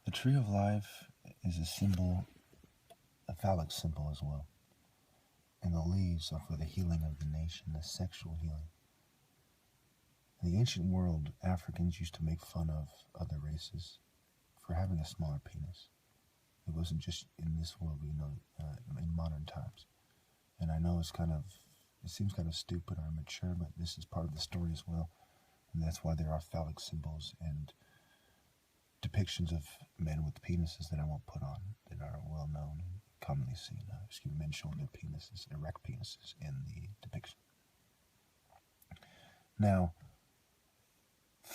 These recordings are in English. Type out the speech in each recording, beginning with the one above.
The tree of life is a symbol, a phallic symbol as well. And the leaves are for the healing of the nation, the sexual healing. In the ancient world, Africans used to make fun of other races for having a smaller penis. It wasn't just in this world, in modern times. And I know it seems kind of stupid or immature, but this is part of the story as well. And that's why there are phallic symbols and depictions of men with penises that I won't put on that are well known and commonly seen. Men showing their penises, erect penises, in the depiction. Now,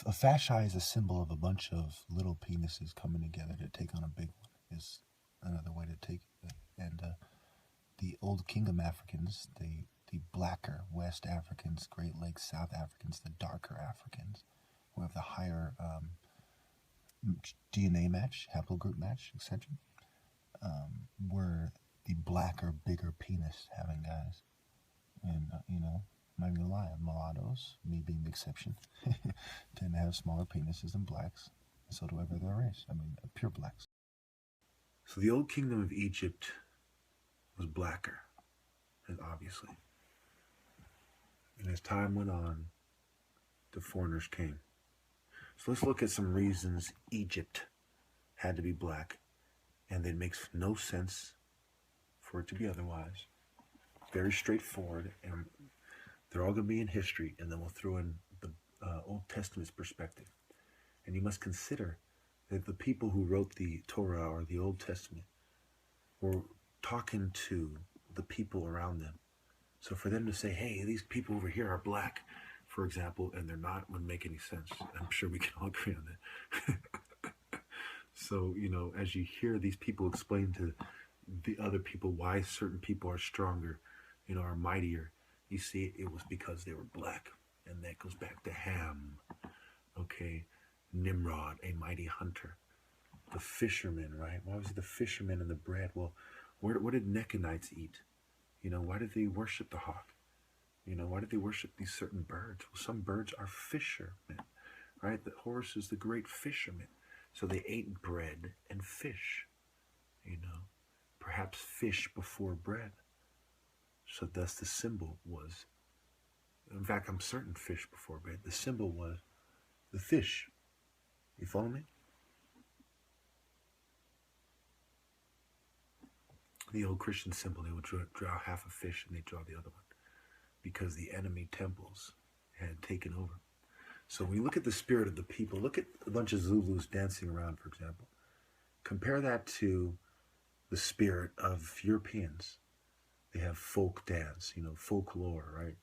a fasci is a symbol of a bunch of little penises coming together to take on a big one, is another way to take it. And the old kingdom Africans, the blacker West Africans, Great Lakes South Africans, the darker Africans, who have the higher DNA match, haplogroup match, etc., were the blacker, bigger penis having guys. And, I'm not going to lie, mulattoes, me being the exception, tend to have smaller penises than blacks. And so do every other race. Pure blacks. So the old kingdom of Egypt was blacker, obviously. And as time went on, the foreigners came. So let's look at some reasons Egypt had to be black, and it makes no sense for it to be otherwise. Very straightforward, and they're all going to be in history, and then we'll throw in the Old Testament's perspective. And you must consider that the people who wrote the Torah or the Old Testament were talking to the people around them. So for them to say, hey, these people over here are black, for example, and they're not, wouldn't make any sense. I'm sure we can all agree on that. So, as you hear these people explain to the other people why certain people are stronger, are mightier, you see it was because they were black. And that goes back to Ham, okay? Nimrod, a mighty hunter. The fishermen, right? Why was it the fishermen and the bread? Well, what did Necanites eat? Why did they worship the hawk? Why did they worship these certain birds? Well, some birds are fishermen, right? The horse is the great fisherman. So they ate bread and fish, perhaps fish before bread. So thus the symbol was, in fact, I'm certain fish before bread. The symbol was the fish. You follow me? The old Christian symbol, they would draw half a fish and they draw the other one because the enemy temples had taken over. So when you look at the spirit of the people, look at a bunch of Zulus dancing around, for example. Compare that to the spirit of Europeans. They have folk dance, folklore, right?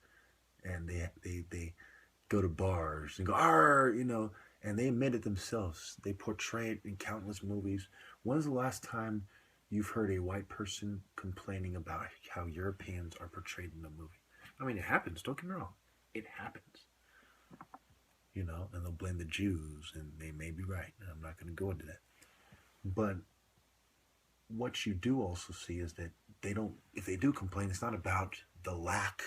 And they go to bars and go, "Arr," and they admit it themselves. They portray it in countless movies. When's the last time you've heard a white person complaining about how Europeans are portrayed in a movie? It happens, don't get me wrong. It happens. And they'll blame the Jews, and they may be right. And I'm not going to go into that. But what you do also see is that if they do complain, it's not about the lack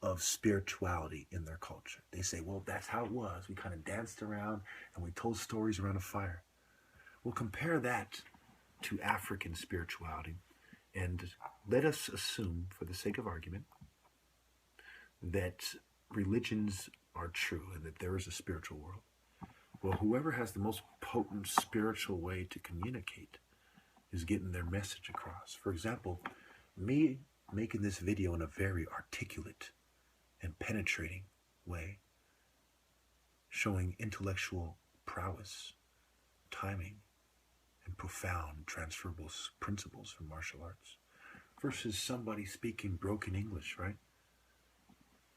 of spirituality in their culture. They say, well, that's how it was. We kind of danced around and we told stories around a fire. Well, compare that to African spirituality, and let us assume, for the sake of argument, that religions are true and that there is a spiritual world. Well, whoever has the most potent spiritual way to communicate is getting their message across. For example, me making this video in a very articulate and penetrating way, showing intellectual prowess, timing, and profound transferable principles from martial arts, versus somebody speaking broken English, right?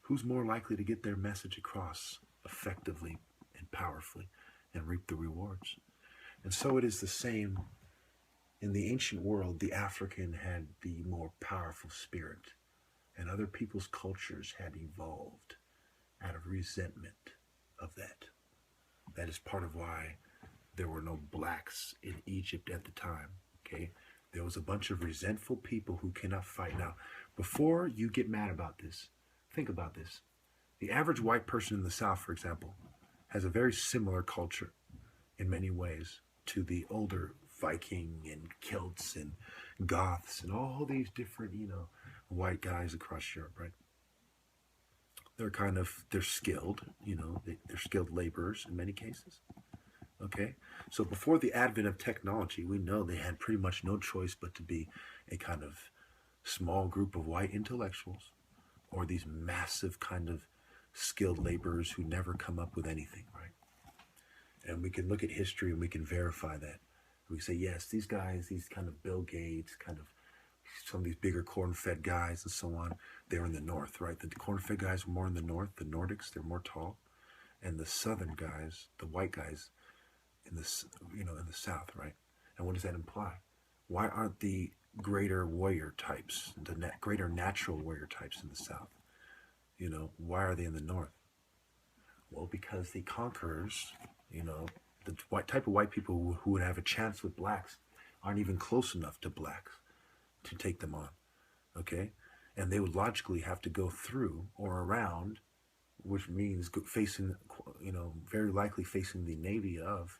Who's more likely to get their message across effectively and powerfully and reap the rewards? And so it is the same. In the ancient world, the African had the more powerful spirit, and other people's cultures had evolved out of resentment of that. That is part of why there were no blacks in Egypt at the time, okay? There was a bunch of resentful people who cannot fight. Now, before you get mad about this, think about this. The average white person in the South, for example, has a very similar culture in many ways to the older Viking and Celts and Goths and all these different, white guys across Europe, right? They're skilled, they're skilled laborers in many cases. Okay, so before the advent of technology, we know they had pretty much no choice but to be a kind of small group of white intellectuals, or these massive kind of skilled laborers who never come up with anything, right? And we can look at history and we can verify that. We say, yes, these guys, these kind of Bill Gates, kind of some of these bigger corn-fed guys and so on, they're in the north, right? The corn-fed guys were more in the north, the Nordics, they're more tall. And the southern guys, the white guys, in the south, right? And what does that imply? Why aren't the greater warrior types, the greater natural warrior types in the south? Why are they in the north? Well, because the conquerors, the type of white people who would have a chance with blacks aren't even close enough to blacks to take them on, okay? And they would logically have to go through or around, which means facing, very likely facing the navy of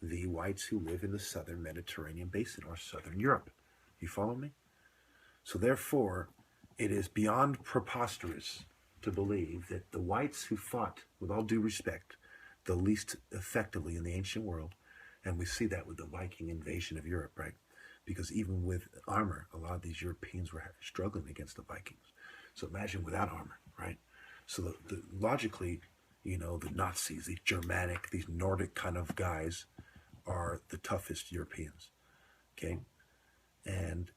the whites who live in the southern Mediterranean basin or southern Europe. You follow me? So therefore, it is beyond preposterous to believe that the whites who fought, with all due respect, the least effectively in the ancient world, and we see that with the Viking invasion of Europe, right? Because even with armor, a lot of these Europeans were struggling against the Vikings. So imagine without armor, right? So logically, the Nazis, these Germanic, these Nordic kind of guys are the toughest Europeans, okay? And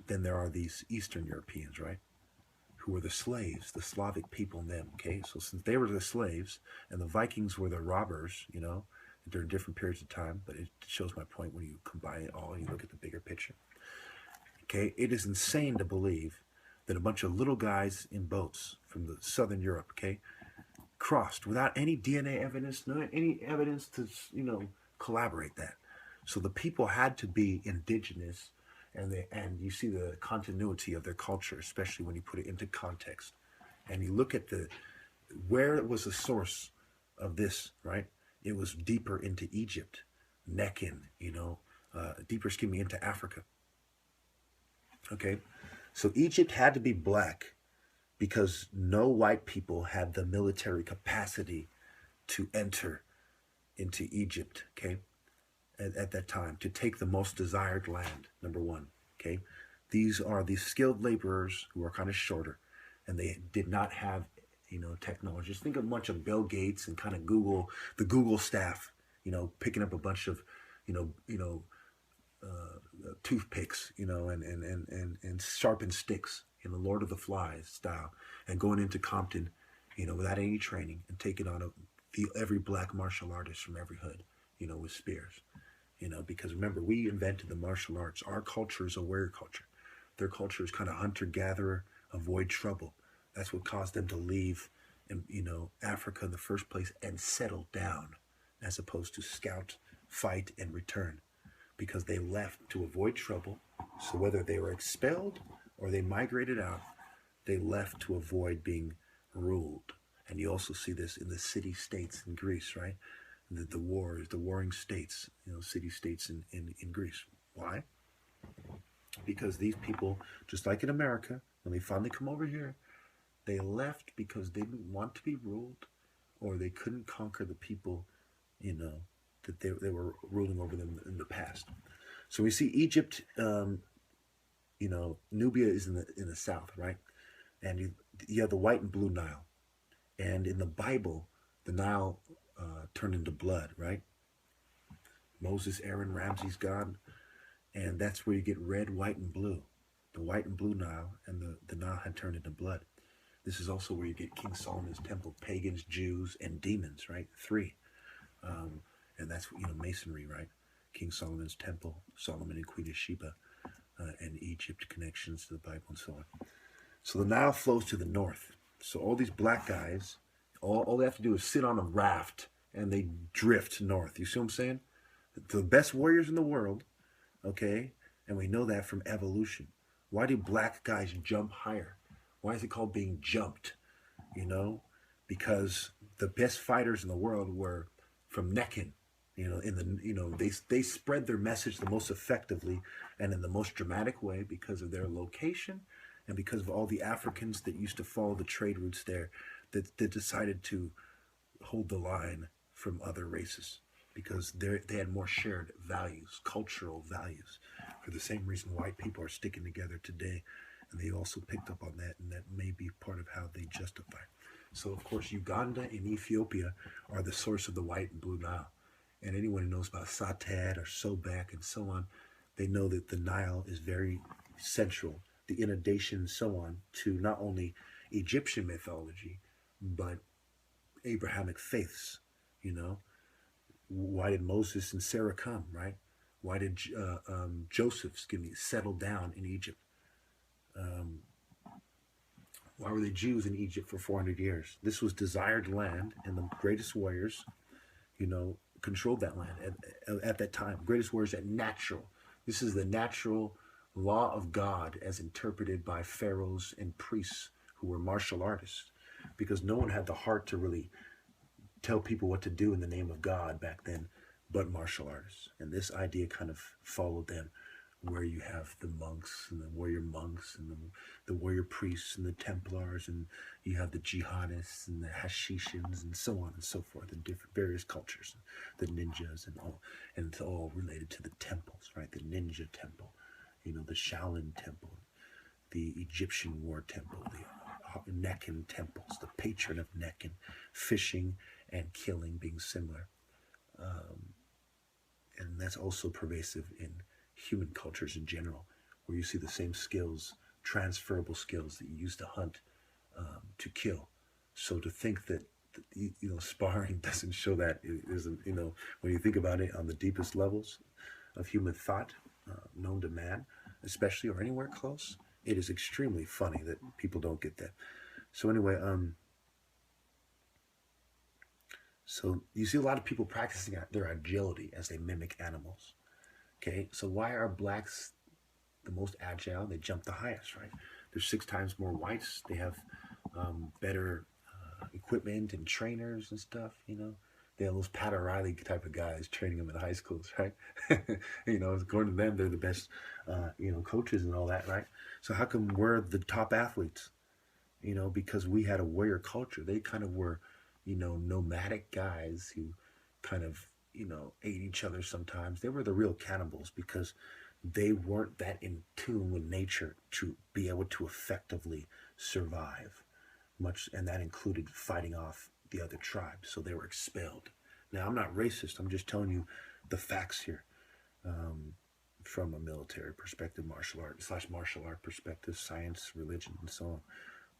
then there are these Eastern Europeans, right? Who were the slaves, the Slavic people in them, okay? So since they were the slaves and the Vikings were the robbers, during different periods of time, but it shows my point when you combine it all and you look at the bigger picture. Okay, it is insane to believe that a bunch of little guys in boats from the southern Europe, okay, crossed without any DNA evidence, not any evidence to, collaborate that. So the people had to be indigenous, and you see the continuity of their culture, especially when you put it into context. And you look at where was the source of this, right? It was deeper into Egypt, Nekhen, deeper skimming into Africa. Okay, so Egypt had to be black because no white people had the military capacity to enter into Egypt, okay, at that time, to take the most desired land, number one, okay? These are the skilled laborers who are kind of shorter, and they did not have technology. Just think of a bunch of Bill Gates and kind of the Google staff, picking up a bunch of, toothpicks, and sharpened sticks in the Lord of the Flies style, and going into Compton, without any training, and taking on every black martial artist from every hood, with spears, because remember, we invented the martial arts. Our culture is a warrior culture. Their culture is kind of hunter-gatherer, avoid trouble. That's what caused them to leave, Africa in the first place and settle down, as opposed to scout, fight, and return, because they left to avoid trouble. So whether they were expelled or they migrated out, they left to avoid being ruled. And you also see this in the city-states in Greece, right? The warring states, city-states in Greece. Why? Because these people, just like in America, when they finally come over here, they left because they didn't want to be ruled, or they couldn't conquer the people, that they were ruling over them in the past. So we see Egypt, Nubia is in the south, right? And you have the white and blue Nile. And in the Bible, the Nile turned into blood, right? Moses, Aaron, Ramses, God. And that's where you get red, white, and blue. The white and blue Nile, and the Nile had turned into blood. This is also where you get King Solomon's temple, pagans, Jews, and demons, right? Three. And that's, Masonry, right? King Solomon's temple, Solomon and Queen of Sheba, and Egypt connections to the Bible and so on. So the Nile flows to the north. So all these black guys, all they have to do is sit on a raft and they drift north. You see what I'm saying? The best warriors in the world, okay? And we know that from evolution. Why do black guys jump higher? Why is it called being jumped? Because the best fighters in the world were from Nekhen, They spread their message the most effectively and in the most dramatic way because of their location and because of all the Africans that used to follow the trade routes there that decided to hold the line from other races because they had more shared values, cultural values. For the same reason white people are sticking together today, and they also picked up on that, and that may be part of how they justify. So, of course, Uganda and Ethiopia are the source of the White and Blue Nile. And anyone who knows about Satet or Sobek and so on, they know that the Nile is very central, the inundation and so on, to not only Egyptian mythology, but Abrahamic faiths. You know, why did Moses and Sarah come, right? Why did Joseph, settle down in Egypt? Why were the Jews in Egypt for 400 years? This was desired land, and the greatest warriors, controlled that land at that time. Greatest warriors at natural. This is the natural law of God as interpreted by pharaohs and priests who were martial artists, because no one had the heart to really tell people what to do in the name of God back then, but martial artists. And this idea kind of followed them, where you have the monks and the warrior monks and the warrior priests and the Templars, and you have the jihadists and the Hashishans and so on and so forth, in different various cultures, the ninjas and all, and it's all related to the temples, right? The ninja temple, the Shaolin temple, the Egyptian war temple, the Nekhen temples, the patron of Nekhen, fishing and killing being similar. And that's also pervasive in human cultures in general, where you see the same skills, transferable skills that you use to hunt, to kill. So to think that, sparring doesn't show that isn't, when you think about it on the deepest levels of human thought, known to man, especially, or anywhere close, it is extremely funny that people don't get that. So anyway, so you see a lot of people practicing their agility as they mimic animals. Okay, so why are blacks the most agile? They jump the highest, right? There's 6 times more whites. They have better equipment and trainers and stuff, They have those Pat O'Reilly type of guys training them in high schools, right? According to them, they're the best, coaches and all that, right? So how come we're the top athletes? Because we had a warrior culture. They kind of were, nomadic guys who kind of, ate each other sometimes. They were the real cannibals because they weren't that in tune with nature to be able to effectively survive much, and that included fighting off the other tribes. So they were expelled. Now, I'm not racist. I'm just telling you the facts here, from a military perspective, martial art perspective, science, religion, and so on.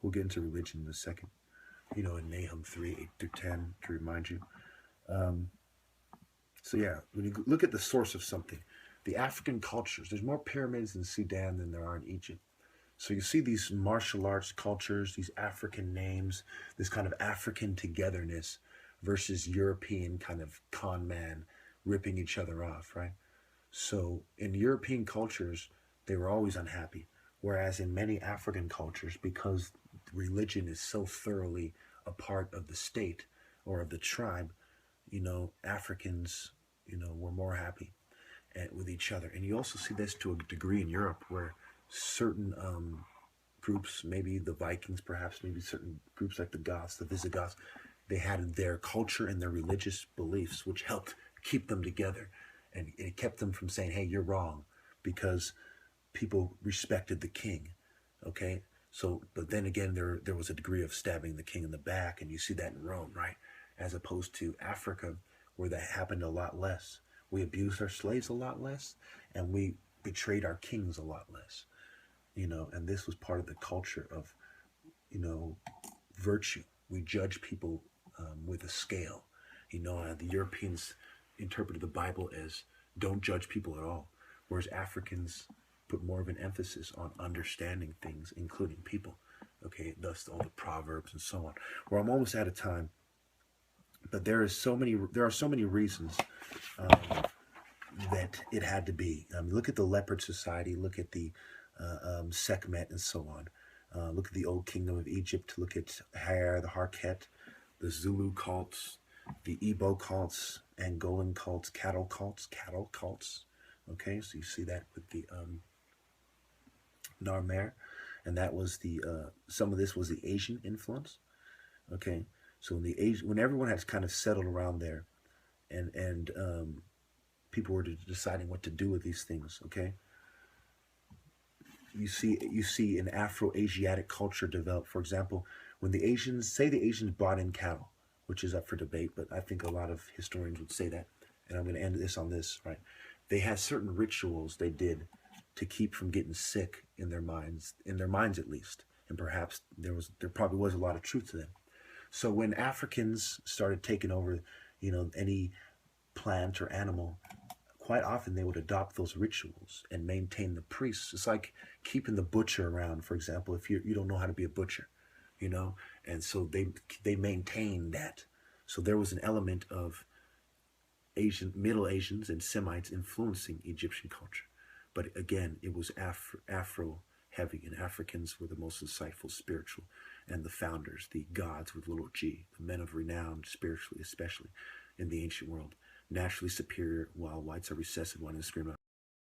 We'll get into religion in a second. In Nahum 3:8-10, to remind you. So yeah, when you look at the source of something, the African cultures, there's more pyramids in Sudan than there are in Egypt. So you see these martial arts cultures, these African names, this kind of African togetherness versus European kind of con man ripping each other off, right? So in European cultures, they were always unhappy. Whereas in many African cultures, because religion is so thoroughly a part of the state or of the tribe, Africans, were more happy with each other. And you also see this to a degree in Europe, where certain groups, maybe the Vikings, perhaps, maybe certain groups like the Goths, the Visigoths, they had their culture and their religious beliefs, which helped keep them together. And it kept them from saying, hey, you're wrong, because people respected the king, okay? So, but then again, there was a degree of stabbing the king in the back, and you see that in Rome, right? As opposed to Africa, where that happened a lot less. We abused our slaves a lot less, and we betrayed our kings a lot less, and this was part of the culture of, virtue. We judge people with a scale. The Europeans interpreted the Bible as don't judge people at all, whereas Africans put more of an emphasis on understanding things, including people. Okay, thus all the proverbs and so on. Well, I'm almost out of time, but there are so many reasons that it had to be. Look at the Leopard Society. Look at the Sekhmet and so on. Look at the Old Kingdom of Egypt. Look at Hair, the Harket, the Zulu cults, the Igbo cults, Angolan cults, cattle cults. Okay, so you see that with the Narmer, and that was the some of this was the Asian influence. Okay, so when everyone has kind of settled around there, and people were deciding what to do with these things. Okay, you see an Afro-Asiatic culture develop. For example, when the Asians brought in cattle, which is up for debate, but I think a lot of historians would say that. And I'm going to end this on this, right? They had certain rituals they did to keep from getting sick in their minds at least. And perhaps there probably was a lot of truth to them. So when Africans started taking over, any plant or animal, quite often they would adopt those rituals and maintain the priests. It's like keeping the butcher around, for example, if you don't know how to be a butcher, and so they maintained that. So there was an element of Middle Asians and Semites influencing Egyptian culture. But again, it was Afro heavy, and Africans were the most insightful, spiritual, and the founders, the gods with little g, the men of renown, spiritually, especially in the ancient world, naturally superior, while whites are recessive, one and scream out.